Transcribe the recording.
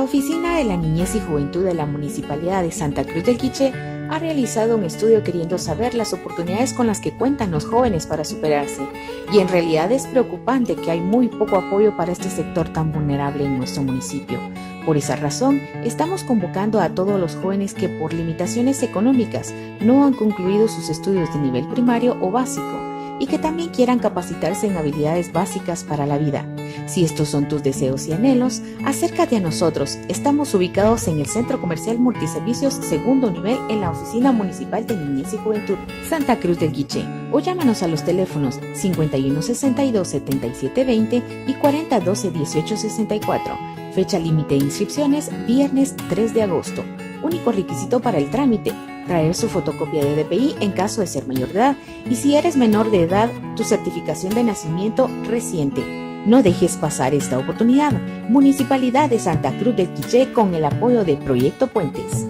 Oficina de la Niñez y Juventud de la Municipalidad de Santa Cruz del Quiché ha realizado un estudio queriendo saber las oportunidades con las que cuentan los jóvenes para superarse, y en realidad es preocupante que hay muy poco apoyo para este sector tan vulnerable en nuestro municipio. Por esa razón, estamos convocando a todos los jóvenes que por limitaciones económicas no han concluido sus estudios de nivel primario o básico y que también quieran capacitarse en habilidades básicas para la vida. Si estos son tus deseos y anhelos, acércate a nosotros. Estamos ubicados en el Centro Comercial Multiservicios segundo nivel en la Oficina Municipal de Niñez y Juventud, Santa Cruz del Quiché, o llámanos a los teléfonos 5162-7720 y 4012-1864. Fecha límite de inscripciones, viernes 3 de agosto. Único requisito para el trámite: traer su fotocopia de DPI en caso de ser mayor de edad, y si eres menor de edad, tu certificación de nacimiento reciente. No dejes pasar esta oportunidad. Municipalidad de Santa Cruz del Quiché, con el apoyo de Proyecto Puentes.